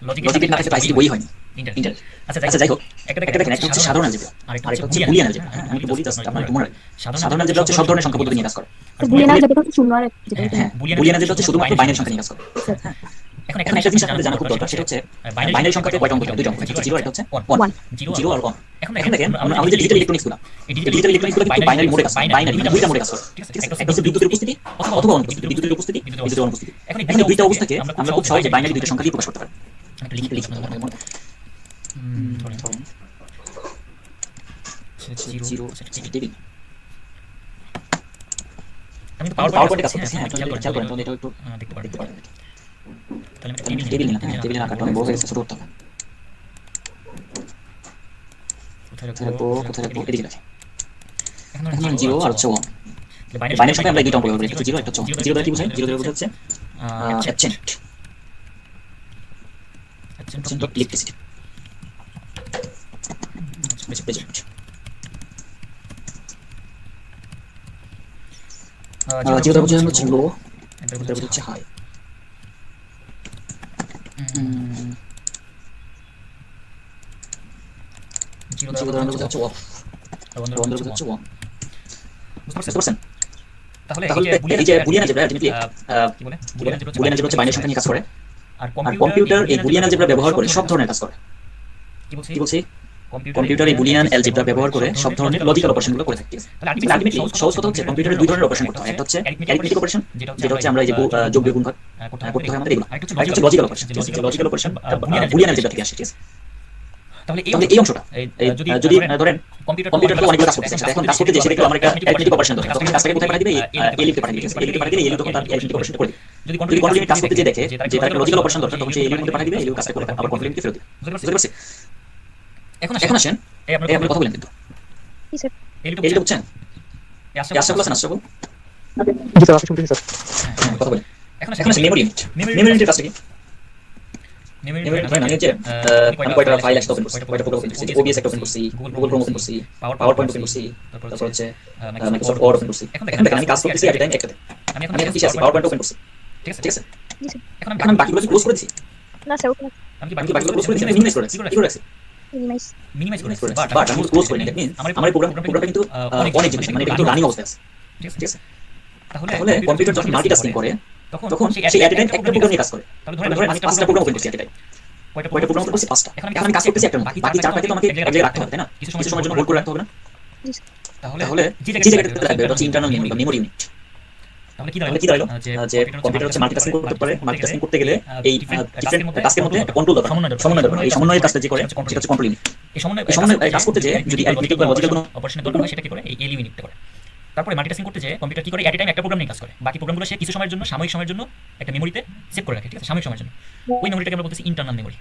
লজিক লজিক গেট না থাকলে তো আইসিটি বই হয়নি ইন্টার ইন্টার আচ্ছা আচ্ছা যাই হোক একটা একটা দেখেন একটা হচ্ছে সাধারণ আলজেব্রা আরেকটা আরেকটা হচ্ছে হচ্ছে বুলিয়ান আলজেব্রা আমি একটু বলি জাস্ট আপনারা একটু মনে রাখবেন সাধারণ আলজেব্রা হচ্ছে সব ধরনের সংখ্যা পদ্ধতি নিয়ে কাজ করে স্যার বুলিয়ান যেটা হচ্ছে শূন্য আর যেটা হ্যাঁ বুলিয়ান আলজেব্রা হচ্ছে শুধুমাত্র বাইনারি সংখ্যা নিয়ে কাজ করে এখন এখন একটা জিনিস আপনাদের জানা খুব দরকার সেটা হচ্ছে বাইনারি সংখ্যাতে কয়টা অঙ্ক থাকে দুইটা অঙ্ক থাকে একটা জিরো একটা হচ্ছে ওয়ান জিরো আর ওয়ান এখন দেখেন আমরা যে ডিজিটাল ইলেকট্রনিক্স গুলো এই ডিজিটাল ইলেকট্রনিক্স গুলো কিন্তু বাইনারি মোডে কাজ করে বাইনারি দুইটা মোডে কাজ করে ঠিক আছে একটা হচ্ছে বিদ্যুতের উপস্থিতি অথবা অনুপস্থিতি বিদ্যুতের উপস্থিতি বিদ্যুতের অনুপস্থিতি এখন এই দুইটা অবস্থাকে আমরা খুব সহজে বাইনারি দুইটা সংখ্যা দিয়ে প্রকাশ করতে পারি একটা লিখে লিখে ধরেন জিরো টেবিল আমি তো পাওয়ার পাওয়ার পয়েন্টে পয়েন্টে কাজ করতেছি হ্যাঁ খেয়াল করেন এটা একটু দেখতে পারেন দেখতে পারেন তাহলে আমি টেবিল নিলাম হ্যাঁ টেবিলের আকারটা অনেক বড় হয়ে গেছে ছোট করতে হবে কোথায় রাখবো এদিকে রাখি এখন জিরো আর হচ্ছে ওয়ান বাইনারি সংখ্যা আমরা এই দুটো অঙ্ক ব্যবহার করি একটা জিরো একটা হচ্ছে জিরো দ্বারা কি বোঝায় জিরো দ্বারা বোঝাচ্ছে absent absent of electricity present zero দ্বারা বোঝানো হচ্ছে লো এটা বোঝাচ্ছে হাই জিরো জিরো দ্বারা বোঝাচ্ছে অফ ওয়ান দ্বারা বোঝাচ্ছে ওয়ান বুঝতে পারছেন তাহলে তাহলে এই যে বুলিয়ান আলজেব্রা আলটিমেটলি কি বলে বুলিয়ান আলজেব্রা হচ্ছে বাইনারি সংখ্যা নিয়ে কাজ করে আর আর কম্পিউটার এই বুলিয়ান আলজেব্রা ব্যবহার করে সব ধরনের কাজ করে কি বলছি কম্পিউটার এই বুলিয়ান অ্যালজেব্রা ব্যবহার করে সব ধরনের লজিক্যাল অপারেশনগুলো করে থাকে তাহলে আলটিমেটলি সহজ কথা হচ্ছে কম্পিউটারে দুই ধরনের অপারেশন করতে হয় একটা হচ্ছে অ্যারিথমেটিক অপারেশন যেটা হচ্ছে আমরা এই যে যোগ বিয়োগ গুণ ভাগ করতে হয় আমাদের এগুলো আরেকটা হচ্ছে logical operation logical operation Boolean algebra থেকে আসে ঠিক আছে তাহলে এই অংশটা যদি ধরেন কম্পিউটারকে অনেকগুলো কাজ করতেছে এখন কাজ করতে যে সেটা আমরা একটা অ্যারিথমেটিক অপারেশন ধরি তখন কাজটাকে কোথায় পাঠিয়ে দিবে এ লিখতে পাঠিয়ে দিবে এ লিখতে পাঠিয়ে দিলে এ তখন তার অ্যারিথমেটিক অপারেশন করে দিবে যদি কন্ট্রোল কাজ করতে যে দেখে যে তার লজিক্যাল অপারেশন দরকার তখন সে এর মধ্যে পাঠিয়ে দিবে এই কাজটা করে আবার কন্ট্রোল ফেরত দিবে বুঝতে পারছি এখন আসেন এই আপনি কথা বলেন কিন্তু জি স্যার এই বুঝছেন এই আশরাফুল হাসান আশরাফুল জি স্যার শুনতেছি স্যার কথা বলেন এখন আসেন মেমরি ইউনিট মেমরি ইউনিটের কাজটা কি মেমরি ধরেন আমি হচ্ছে আমি কয়টা ফাইল একসাথে ওপেন করছি কয়টা প্রোগ্রাম ওপেন করছি ওবিএস একটা ওপেন করছি গুগল ক্রোম ওপেন করছি পাওয়ার পয়েন্ট ওপেন করছি তারপর হচ্ছে মাইক্রোসফট ওয়ার্ড ওপেন করছি এখন দেখেন আমি কাজ করতেছি এট টাইম একসাথে আমি এখন পিছে আছি পাওয়ার পয়েন্ট ওপেন করছি ঠিক আছে জি স্যার এখন আমি বাকিগুলো ক্লোজ করে দিছি না স্যার ওকে আমি কি বাকিগুলো ক্লোজ করে দিছি মিনিমাইজ করে দিছি কি করে রাখছি মিনিমাইজ মিনিমাইজ করে বাট আমি ক্লোজ করি না দ্যাট মিন্স আমার প্রোগ্রামটা কিন্তু অনেক জিনিস মানে এটা কিন্তু রানিং অবস্থায় আছে ঠিক আছে তাহলে কম্পিউটার যখন মাল্টিটাস্কিং করে তখন সে এট টাইম একটা প্রোগ্রাম নিয়ে কাজ করে তাহলে ধরেন আমি পাঁচটা প্রোগ্রাম ওপেন করছি এট টাইম কয়টা প্রোগ্রাম করছি পাঁচটা এখন আমি কাজ করতেছি একটা বাকি চারটাকে তো আমাকে এক জায়গায় রাখতে হবে তাই না কিছু সময়ের জন্য হোল্ড করে রাখতে হবে না তাহলে যে জায়গাটাতে রাখবে এটা হচ্ছে ইন্টারনাল মেমরি বা মেমরি ইউনিট তাহলে কি দাঁড়ালো যে কম্পিউটার হচ্ছে মাল্টিটাস্কিং করতে পারে মাল্টিটাস্কিং করতে গেলে এই ডিফারেন্ট টাস্কের মধ্যে একটা কন্ট্রোল দরকার সমন্বয় দরকার এই সমন্বয়ের কাজটা যে করে সেটা হচ্ছে কন্ট্রোল ইউনিট এই সমন্বয় কাজ করতে যে যদি অ্যারিথমেটিক বা লজিক্যাল কোনো অপারেশনের দরকার হয় সেটা কি করে এই এলইউ ইউনিটটা করে তারপরে মাল্টিটাস্কিং করতে যে কম্পিউটার কি করে এট টাইম একটা প্রোগ্রাম নিয়ে কাজ করে বাকি প্রোগ্রামগুলো সে কিছু সময়ের জন্য সাময়িক সময়ের জন্য একটা মেমরিতে সেভ করে রাখে ঠিক আছে সাময়িক সময়ের জন্য ওই মেমরিটাকে আমরা বলতেছি ইন্টারনাল মেমরি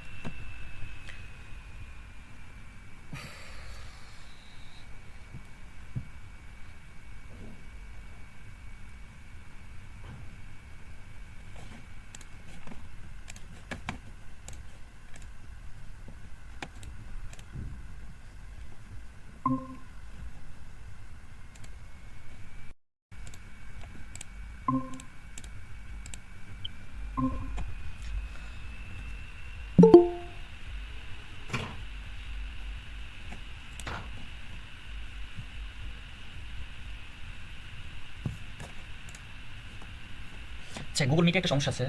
আচ্ছা গুগল মিটে একটা সমস্যা আছে।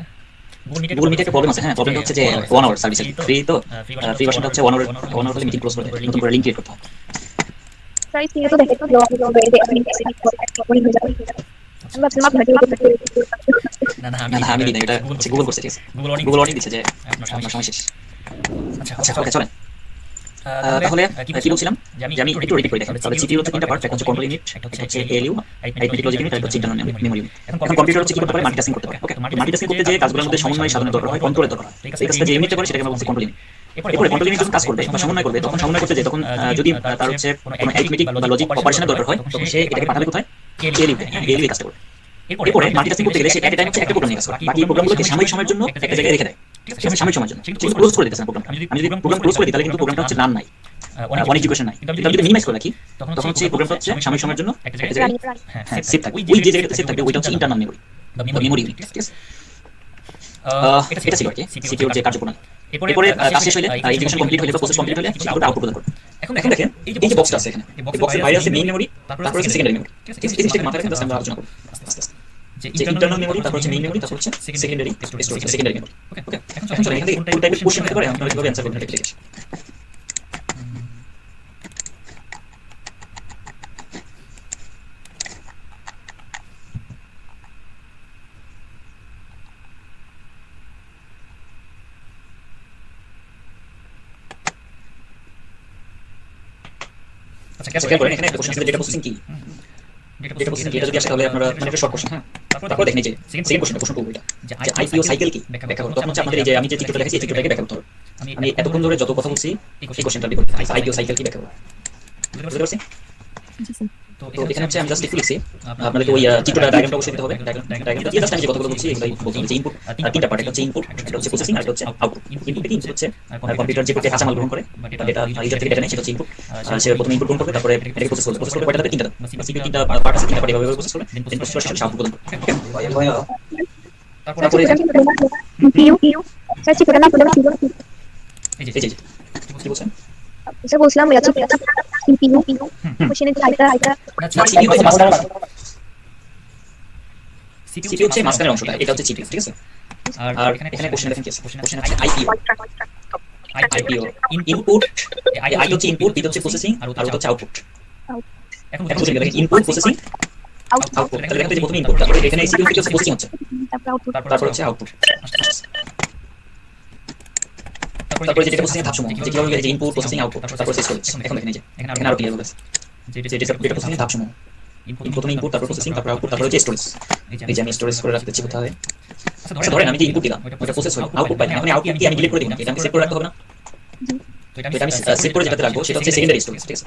গুগল মিটে একটা প্রবলেম আছে। হ্যাঁ, প্রবলেমটা হচ্ছে যে 1 আওয়ার সার্ভিস ফ্রি তো ফ্রি ভার্সনটা হচ্ছে 1 আওয়ার হলে মিটিং ক্লোজ করে দেয়, নতুন করে লিংক ক্রিয়েট করতে হয়। স্যার স্ক্রিনে তো দেখে তো দেওয়া হয়ে আপনি এক্সিট করে একটা করে হয়ে যাবে। আমি ভাবছিলাম আপনাকে না না না আমি দিই না, এটা হচ্ছে গুগল করছে, ঠিক আছে। গুগল ওয়ার্নিং দিচ্ছে যে আপনার সময় শেষ। আচ্ছা ওকে চলেন। তাহলে কি বলছিলাম যে আমি একটু রিপিট করে দেখেন। তাহলে সিপিইউ হচ্ছে তিনটা পার্ট, একটা হচ্ছে কন্ট্রোল ইউনিট, একটা হচ্ছে এএলইউ, অ্যারিথমেটিক লজিক ইউনিট, আর একটা হচ্ছে ইন্টারনাল মেমরি ইউনিট। এখন কম্পিউটার হচ্ছে কি করতে পারে, মাল্টিটাস্কিং করতে পারে। ওকে, মাল্টিটাস্কিং করতে যে কাজগুলোর মধ্যে সমন্বয় সাধনের দরকার হয়, কন্ট্রোলের দরকার হয়। এই কাজটা যে ইউনিটটা করে সেটাকে আমরা বলছি কন্ট্রোল ইউনিট। এরপরে কন্ট্রোল ইউনিট যখন কাজ করবে বা সমন্বয় করবে, তখন সমন্বয় করতে যে তখন যদি তার হচ্ছে কোনো অ্যারিথমেটিক বা লজিক অপারেশনের দরকার হয়, তখন সে এটাকে পাঠাবে কোথায়, এএলইউ তে। হ্যাঁ, এএলইউ কাজটা করবে। এরপরে মাল্টিটাস্কিং করতে গেলে সে একটা টাইম হচ্ছে একটা প্রোগ্রাম নিয়ে কাজ করে, বাকি প্রোগ্রামগুলোকে সাময়িক সময়ের জন্য একটা জায়গায় রেখে দেয়। সাময়িক সময়ের জন্য কিন্তু ক্লোজ করে দিতেছে না প্রোগ্রাম। আমি যদি প্রোগ্রাম ক্লোজ করে দিই তাহলে কিন্তু প্রোগ্রামটা হচ্ছে রান নাই, অনেক এক্সিকিউশন নাই। কিন্তু আমি যদি মিনিমাইজ করে রাখি তখন হচ্ছে প্রোগ্রামটা হচ্ছে সাময়িক সময়ের জন্য একটা জায়গায় সেভ থাকবে। ওই যে জায়গাটাতে সেভ থাকবে ওইটা হচ্ছে ইন্টারনাল মেমরি বা মেমরি ইউনিট, ঠিক আছে। এটা ছিল আর কি সিপিইউর যে কার্যপ্রণালী। এরপরে কাজ শেষ হলে এক্সিকিউশন কমপ্লিট হলে বা প্রসেস কমপ্লিট হলে সেটা আউটপুট প্রদান করবে। এখন দেখেন এই যে বক্সটা আছে এখানে, এই বক্সের বাইরে আছে মেইন মেমরি, তারপর আছে সেকেন্ডারি মেমরি। ঠিক আছে, এই জিনিসটাকে মাথায় রেখে জাস্ট আমরা আলোচনা করব আস্তে আস্তে। যে ইন্টারনাল মেমরি, তারপর হচ্ছে মেইন মেমরি, তারপর হচ্ছে সেকেন্ডারি স্টোরেজ, সেকেন্ডারি মেমরি। ওকে, এখন চলেন এখান থেকে কোন টাইপের কোশ্চেন হতে পারে আমরা কিভাবে অ্যানসার করব এটা দেখি। আচ্ছা খেয়াল করেন এখানে একটা কোশ্চেন আছে, ডেটা প্রসেসিং কি। ডেটা প্রসেসিং কি এটা যদি আসে তাহলে আপনারা মানে একটা শর্ট কোশ্চেন। হ্যাঁ, তারপর দেখেন এই যে সেকেন্ড প্রশ্ন করব এটা যে আইপিও সাইকেল কি ব্যাখ্যা করতে। তখন হচ্ছে আপনাদের এই যে আমি যে চিত্রটা দেখাচ্ছি এই চিত্রটাকে ব্যাখ্যা করতে হবে। আমি এতক্ষণ ধরে যত কথা বলছি এই কোশ্চেনটা দিয়ে করতে আইপিও সাইকেল কি ব্যাখ্যা করব। বুঝতে পারছেন? তো এখানে হচ্ছে আমি জাস্ট একটু লিখছি, আপনাদেরকে ওই চিত্রটা ডায়াগ্রামটা অবশ্যই দিতে হবে। ডায়াগ্রামটা দিয়ে জাস্ট আমি যে কথাগুলো বলছি এগুলাই বলতে হবে। যে ইনপুট তিনটা পার্ট, একটা হচ্ছে ইনপুট, একটা হচ্ছে প্রসেসিং, আর একটা হচ্ছে আউটপুট। ইনপুট কি হচ্ছে কম্পিউটার যে প্রত্যেক কাঁচামাল গ্রহণ করে বা ডেটা ইউজার থেকে ডেটা নেয় সেটা হচ্ছে ইনপুট। সে প্রথমে ইনপুট গ্রহণ করবে, তারপরে এটাকে প্রসেস করবে। প্রসেস করতে কয়টা ধাপে, তিনটা ধাপ। সিপিইউ তিনটা পার্ট আছে, তিনটা পার্ট এভাবে প্রসেস করবে, দেন প্রসেস শেষে আউটপুট প্রদান করবে। তারপরে সিপিইউ স্যার চিত্রটা না বলে এই যে কি বলছেন, স্যার বলছিলাম ওই আছে সিপিইউ মেশিনে যে আইটা সিপিইউ হচ্ছে মাঝখানের অংশ, সিপিইউ হচ্ছে মাঝখানের অংশটা, এটা হচ্ছে সিপিইউ, ঠিক আছে। আর এখানে কোশ্চেন দেখেন কি আছে, কোশ্চেন হচ্ছে আইপিও। আইপিও ইনপুট, আই হচ্ছে ইনপুট, বি হচ্ছে প্রসেসিং, আর হচ্ছে আউটপুট। এখন বুঝে গেলেন ইনপুট প্রসেসিং আউটপুট। তাহলে দেখেন যে প্রথমে ইনপুট, তারপরে এখানে সিপিইউ থেকে প্রসেসিং হচ্ছে, তারপর হচ্ছে আউটপুট। তারপরে যেটা প্রসেসিং এর ধাপসমূহ, যে কিভাবে যে ইনপুট প্রসেসিং আউটপুট তারপর শেষ করছে। এখন দেখেন এই যে এখানে আরো ক্লিয়ার বলেছে যে এটা প্রসেসিং এর ধাপসমূহ, প্রথমে ইনপুট, তারপর প্রসেসিং, তারপর আউটপুট, তারপর হচ্ছে স্টোরেজ। এই যে আমি স্টোরেজ করে রাখতে চাই কোথায়। আচ্ছা ধরেন আমি যে ইনপুট দিলাম ওটা প্রসেস হলো, আউটপুট পাই না। এখন আউটপুট কি আমি ডিলিট করে দিই না, এটা আমি সেভ করে রাখতে হবে না। তো এটা আমি সেভ করে যেটাতে রাখবো সেটা হচ্ছে সেকেন্ডারি স্টোরেজ, ঠিক আছে।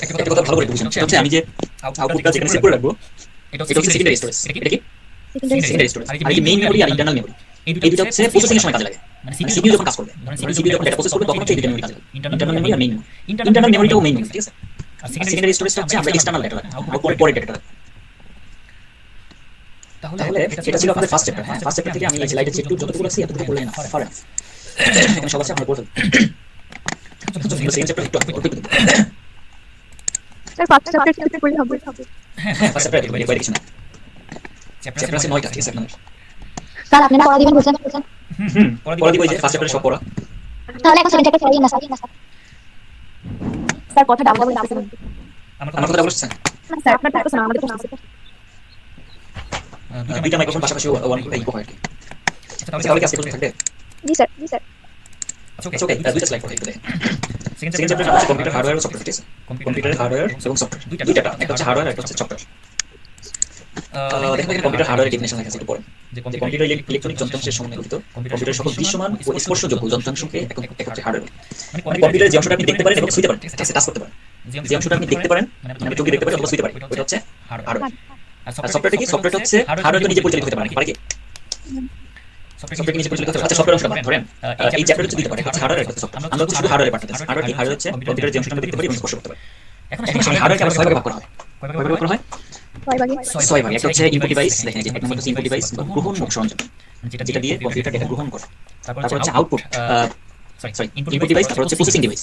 একটা কথা ভালো করে বুঝুন, সেটা হচ্ছে আমি যে আউটপুটটা যেখানে সেভ করে রাখবো এটা হচ্ছে সেকেন্ডারি স্টোরেজ। এটা কি সেকেন্ডারি স্টোরেজ। আর এই মেইন মেমরি আর ইন্টারনাল মেমরি এই দুটো হচ্ছে প্রসেসিং এর সময় কাজে লাগে। মানে সিপিইউ যখন কাজ করবে, ধরেন সিপিইউ যখন ডেটা প্রসেস করবে তখন হচ্ছে এই দুটো মেমরি কাজে লাগে, ইন্টারনাল মেমরি আর মেইন মেমরি। ইন্টারনাল মেমরিটাও মেইন মেমরি, ঠিক আছে। আর সেকেন্ডারি স্টোরেজটা হচ্ছে আমরা এক্সটারনাল ডেটা রাখি, আউটপুট পরে ডেটা রাখি। তাহলে এটা ছিল আমাদের ফার্স্ট চ্যাপ্টার। হ্যাঁ, ফার্স্ট চ্যাপ্টার থেকে আমি এই স্লাইডে চেক যতটুকু লাগছে এতটুকু করলে না পারে। এখানে সব আছে আমরা পড়তে। সেকেন্ড চ্যাপ্টার একটু অল্প একটু স্যার ফার্স্ট চ্যাপ্টার থেকে পড়লে হবে। হ্যাঁ, ফার্স্ট চ্যাপ্টার একটু বাইরে কিছু না। চ্যাপ্টার আছে 9টা, ঠিক আছে আপনাদের। স্যার আপনি না পড়া দিবেন বলছেন পড়া দিব এই যে ফার্স্ট চ্যাপ্টারে সব পড়া। তাহলে এখন সেকেন্ড চ্যাপ্টার না স্যার কথা ডাবল ডাবল ডাবল আমার কথা বলছেন না স্যার আপনার টাকা শোনা আমাদের প্রশ্ন আছে দুইটা মাইক্রোফোন পাশাপাশি ওয়ান করে ইকো হয় আর কি। তাহলে কি আজকে পর্যন্ত থাকবে? জি স্যার আচ্ছা ওকে, দুইটা স্লাইড পড়ে একটু দেখেন। সেকেন্ড চ্যাপ্টার হচ্ছে কম্পিউটার হার্ডওয়্যার ও সফটওয়্যার, ঠিক আছে। কম্পিউটারের হার্ডওয়্যার এবং সফটওয়্যার দুইটা পার্ট, একটা হচ্ছে হার্ডওয়্যার আর একটা হচ্ছে সফটওয়্যার। দেখেন কম্পিউটার হার্ডওয়্যার ডেফিনিশন লেখা আছে একটু পড়েন। যে কম্পিউটার ইলেকট্রনিক যন্ত্রাংশের সমন্বয়ে গঠিত, কম্পিউটারের সকল দৃশ্যমান ও স্পর্শযোগ্য যন্ত্রাংশকে এক হচ্ছে হার্ডওয়্যার। মানে কম্পিউটারের যে অংশটা আপনি দেখতে পারেন এবং ছুঁতে পারেন, ঠিক আছে, টাচ করতে পারেন, যে অংশটা আপনি দেখতে পারেন মানে চোখে দেখতে পারেন অথবা ছুঁতে পারেন, ওটা হচ্ছে হার্ডওয়্যার। আর সফটওয়্যারটা কি? সফটওয়্যারটা হচ্ছে হার্ডওয়্যার তো নিজে পরিচালিত হতে পারে, পারে কি? সফটওয়্যার নিজে পরিচালিত হতে পারে। আচ্ছা সফটওয়্যার অংশটা ধরেন এই চ্যাপ্টারে হচ্ছে দুইটা পার্ট, একটা হচ্ছে হার্ডওয়্যার আর একটা সফটওয়্যার। আমরা হচ্ছে শুধু হার্ডওয়্যারে পার্টটা দেখছি। হার্ডওয়্যার কি? হার্ডওয়্র হচ্ছে কম্পিউটারের যে অংশটা আমরা দেখতে পারি এবং স্পর্শ করতে পারি। এখন এই হার্ডওয়্যারকে আমরা 6 ভাগে ভাগ করা হয়। কয় ভাগে ভাগ করা হয়? 6 ভাগে। একটা হচ্ছে ইনপুট ডিভাইস, দেখেন এই যে এক নম্বর হচ্ছে ইনপুট ডিভাইস বা গ্রহণ সরঞ্জাম, যেটা দিয়ে কম্পিউটার ডেটা গ্রহণ করে। তারপর হচ্ছে আউটপুট, সরি ইনপুট ডিভাইস, তারপর হচ্ছে প্রসেসিং ডিভাইস,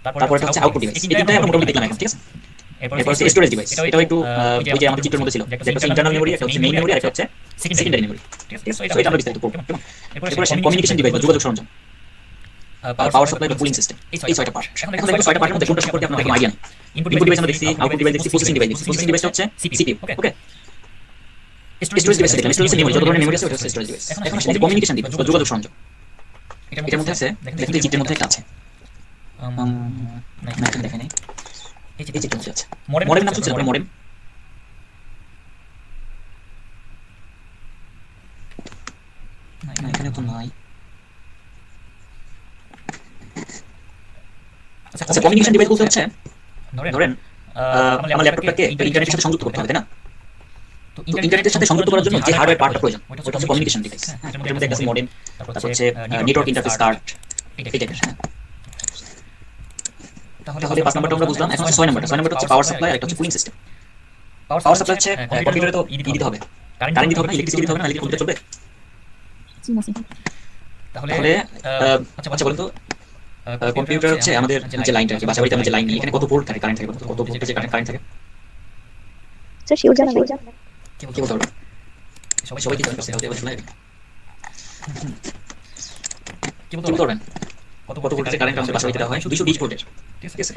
তারপর হচ্ছে আউটপুট ডিভাইস। এই তিনটাই আমরা মোটামুটি দেখলাম এখন, ঠিক আছে। এরপর এরপর হচ্ছে স্টোরেজ ডিভাইস, এটাও একটু ওই যে আমাদের চিত্রের মধ্যে ছিল, একটা হচ্ছে ইন্টারনাল মেমরি, একটা হচ্ছে মেইন মেমরি, আর একটা হচ্ছে সেকেন্ডারি মেমরি। ঠিক আছে, সো এটা আমরা বিস্তারিত পড়ব। এরপর আসে কমিউনিকেশন ডিভাইস বা যোগাযোগ সরঞ্জাম, পাওয়ার সাপ্লাই বা কুলিং সিস্টেম, এই 6টা পার্ট। এখন দেখো 6টা পার্টের মধ্যে কোনটা সম্পর্কে আপনার কোনো আইডিয়া নেই। ইনপুট ডিভাইস আমরা দেখছি, আউটপুট ডিভাইস দেখছি, প্রসেসিং ডিভাইস দেখছি। প্রসেসিং ডিভাইসটা হচ্ছে সিপিইউ, ওকে। স্টোরেজ ডিভাইস দেখলাম, স্টোরেজ মেমরি, যত ধরনের মেমরি আছে ওটা হচ্ছে স্টোরেজ ডিভাইস। এখন আসলে কমিউনিকেশন ডিভাইস বা যোগাযোগ সরঞ্জাম, এটার মধ্যে আছে, দেখুন এই চিত্রের মধ্যে একটা আছে, না এখানে দেখেন এই চিত্রের মধ্যে আছে মডেম নাম শুনছেন? মডেম না, এখানে তো নাই। আচ্ছা, কমিউনিকেশন ডিভাইস বলতে হচ্ছে ধরেন আমার ল্যাপটপটাকে ইন্টারনেটের সাথে সংযুক্ত করতে হবে, তাই না? তো ইন্টারনেটের সাথে সংযুক্ত করার জন্য যে হার্ডওয়্যার পার্টটা প্রয়োজন ওটা হচ্ছে কমিউনিকেশন ডিভাইস। হ্যাঁ, এটার মধ্যে একটা আছে মডেম, তারপর হচ্ছে নেটওয়ার্ক ইন্টারফেস কার্ড, এই টাইপের। হ্যাঁ, তাহলে 5 নাম্বারটা আমরা বুঝলাম। এখন 6 নাম্বারটা হচ্ছে পাওয়ার সাপ্লাই, আর একটা হচ্ছে কুলিং সিস্টেম। পাওয়ার সাপ্লাই হচ্ছে কম্পিউটারে তো ই দিতে হবে, কারেন্ট দিতে হবে না, ইলেকট্রিসিটি দিতে হবে না, ইলেকট্রিক কম্পিউটার চলবে। তাহলে আচ্ছা বলেন তো, কম্পিউটার হচ্ছে আমাদের যে লাইনটা আছে, বাসা বাড়িতে আমরা যে লাইন নিই, এখানে কত ভোল্ট থাকে, কারেন্ট থাকে, কত ভোল্টেজে কারেন্ট থাকে? স্যার শিওর জানা নাই। কি বলতে পারবেন? সবাই কি জানেন? শোনা কি বলতে পারবেন? কত ভোল্টেজে কারেন্ট আমাদের বাসা বাড়িতে দেওয়া হয়? 220 ভোল্টের। ঠিক আছে,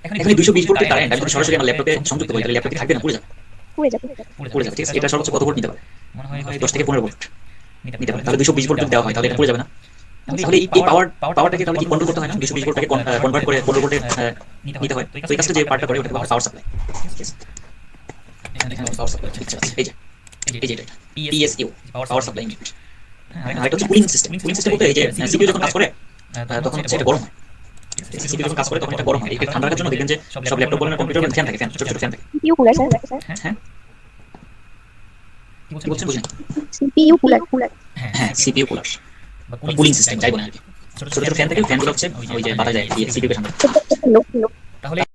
এখানে 220 ভোল্টের কারেন্ট আমি যদি সরাসরি আমার ল্যাপটপে সংযুক্ত করি, তাহলে ল্যাপটপে থাকবে না, পুড়ে যাবে। পুড়ে যাবে। ঠিক আছে, এটা সর্বোচ্চ কত ভোল্ট নিতে পারে? মনে হয় 10 থেকে 15 ভোল্ট নিতে পারে। তাহলে 220 ভোল্ট যদি দেওয়া হয় তাহলে এটা পুড়ে যাবে না? তাহলে এই পাওয়ারটাকে তাহলে কি কন্ট্রোল করতে হয় না? 220 ভোল্টটাকে কনভার্ট করে 15 ভোল্টে নিতে হয়। তো এই কাজটা যে পার্টটা করে ওটা পাওয়ার সাপ্লাই। ঠিক আছে, এখানে পাওয়ার সাপ্লাই আছে, এই যে এটা PSU, পাওয়ার সাপ্লাই ইউনিট। আর এটা হচ্ছে কুলিং সিস্টেম। কুলিং সিস্টেম বলতে এই যে সিপিইউ যখন কাজ করে তখন হচ্ছে এটা গরম হয়। সিপিইউ যখন কাজ করে তখন এটা গরম হয়। এটা ঠান্ডা রাখার জন্য দেখবেন যে সব ল্যাপটপ বলেন কম্পিউটার বলেন ফ্যান থাকে, ফ্যান, ছোট ছোট ফ্যান থাকে। CPU cooler sir. হ্যাঁ, কি বলছেন বুঝিনি। CPU cooler. হ্যাঁ, সিপিইউ কুলার বা কুলিং সিস্টেম যাই বলেন আর কি। ছোট ছোট ফ্যান থাকে, ফ্যানগুলো হচ্ছে ওই যে বাতাস যায় সিপিইউ কে ঠান্ডা। লোক তাহলে